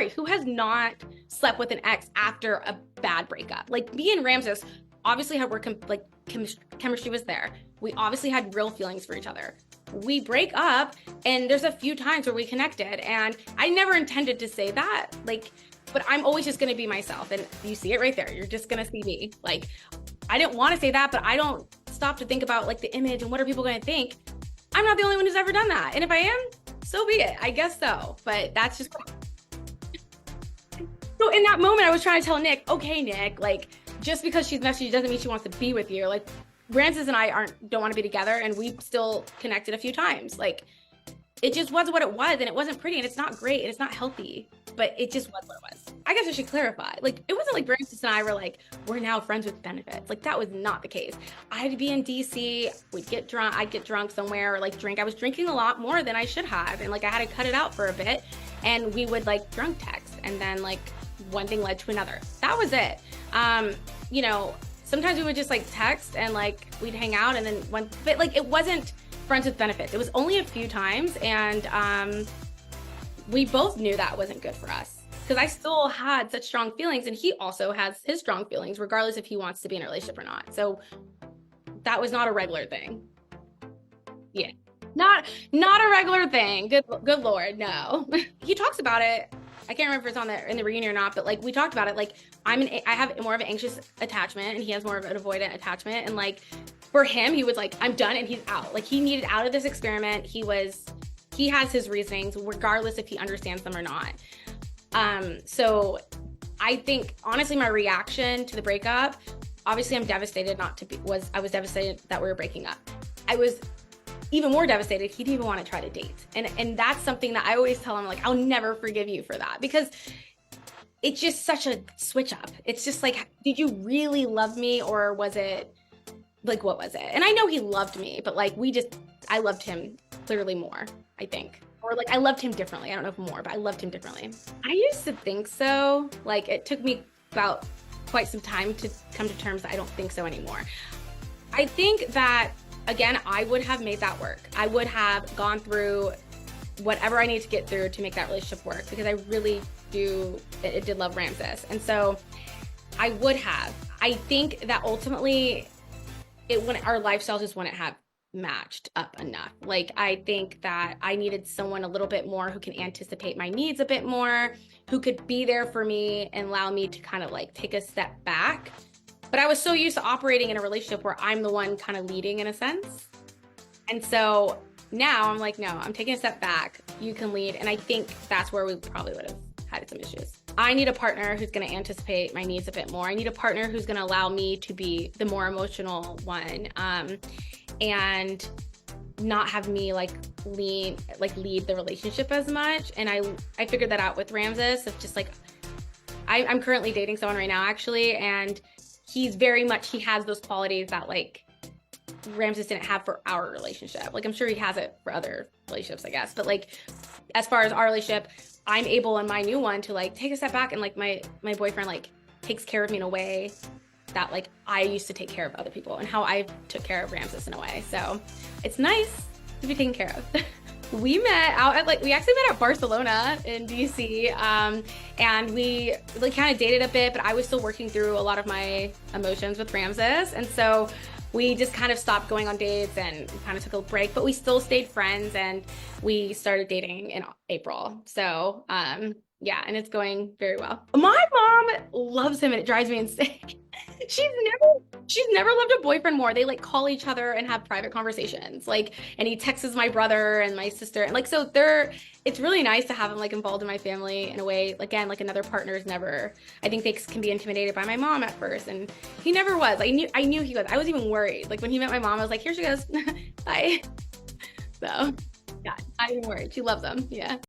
sorry, who has not slept with an ex after a bad breakup? Like me and Ramses obviously had work, like chemistry was there. We obviously had real feelings for each other. We break up and there's a few times where we connected, and I never intended to say that, like, but I'm always just gonna be myself, and you see it right there. You're just gonna see me. Like, I didn't want to say that, but I don't stop to think about like the image and what are people gonna think. I'm not the only one who's ever done that, and if I am, so be it. I guess so, but that's just. So in that moment, I was trying to tell Nick, okay, Nick, like, just because she's messy doesn't mean she wants to be with you. Like, Ramses and I don't want to be together, and we still connected a few times. Like, it just was what it was, and it wasn't pretty, and it's not great, and it's not healthy, but it just was what it was. I guess I should clarify. Like, it wasn't like Ramses and I were like, we're now friends with benefits. Like, that was not the case. I'd be in DC, we'd get drunk, I'd get drunk somewhere, or like drink. I was drinking a lot more than I should have, and like I had to cut it out for a bit, and we would like drunk text, and then like one thing led to another. That was it. You know, sometimes we would just like text and like we'd hang out, and then but like it wasn't friends with benefits. It was only a few times, and we both knew that wasn't good for us, because I still had such strong feelings, and he also has his strong feelings regardless if he wants to be in a relationship or not. So that was not a regular thing. Yeah, not a regular thing. Good Lord, no. He talks about it. I can't remember if it's on in the reunion or not, but like we talked about it. Like I have more of an anxious attachment, and he has more of an avoidant attachment. And like for him, he was like, I'm done, and he's out. Like he needed out of this experiment. He has his reasonings, regardless if he understands them or not. So I think honestly, my reaction to the breakup, obviously I'm devastated I was devastated that we were breaking up. I was even more devastated he didn't even want to try to date. And that's something that I always tell him, like, I'll never forgive you for that, because it's just such a switch up. It's just like, did you really love me, or was it like, what was it? And I know he loved me, but like I loved him clearly more, I think. Or like I loved him differently. I don't know if more, but I loved him differently. I used to think so. Like it took me about quite some time to come to terms that I don't think so anymore. I think that, again, I would have made that work. I would have gone through whatever I need to get through to make that relationship work, because I really it did love Ramses. And so I would have. I think that ultimately our lifestyles just wouldn't have matched up enough. Like, I think that I needed someone a little bit more who can anticipate my needs a bit more, who could be there for me and allow me to kind of like take a step back. But I was so used to operating in a relationship where I'm the one kind of leading in a sense. And so now I'm like, no, I'm taking a step back. You can lead. And I think that's where we probably would have had some issues. I need a partner who's going to anticipate my needs a bit more. I need a partner who's going to allow me to be the more emotional one, and not have me like lead the relationship as much. And I figured that out with Ramses, of just like, I'm currently dating someone right now, actually, and he has those qualities that like Ramses didn't have for our relationship. Like, I'm sure he has it for other relationships, I guess. But like, as far as our relationship, I'm able in my new one to like take a step back, and like my boyfriend like takes care of me in a way that like I used to take care of other people, and how I took care of Ramses in a way. So it's nice to be taken care of. We met out at we actually met at Barcelona in DC, and we like kind of dated a bit, but I was still working through a lot of my emotions with Ramses, and so we just kind of stopped going on dates and kind of took a break, but we still stayed friends, and we started dating in April. So yeah, and it's going very well. My mom loves him, and it drives me insane. She's never loved a boyfriend more. They like call each other and have private conversations. Like, and he texts my brother and my sister, and like, so it's really nice to have him like involved in my family in a way. Again, like another partner is never, I think they can be intimidated by my mom at first, and he never was. I knew he was. I was even worried. Like when he met my mom, I was like, here she goes. Bye. So yeah, not even worried. She loves him. Yeah.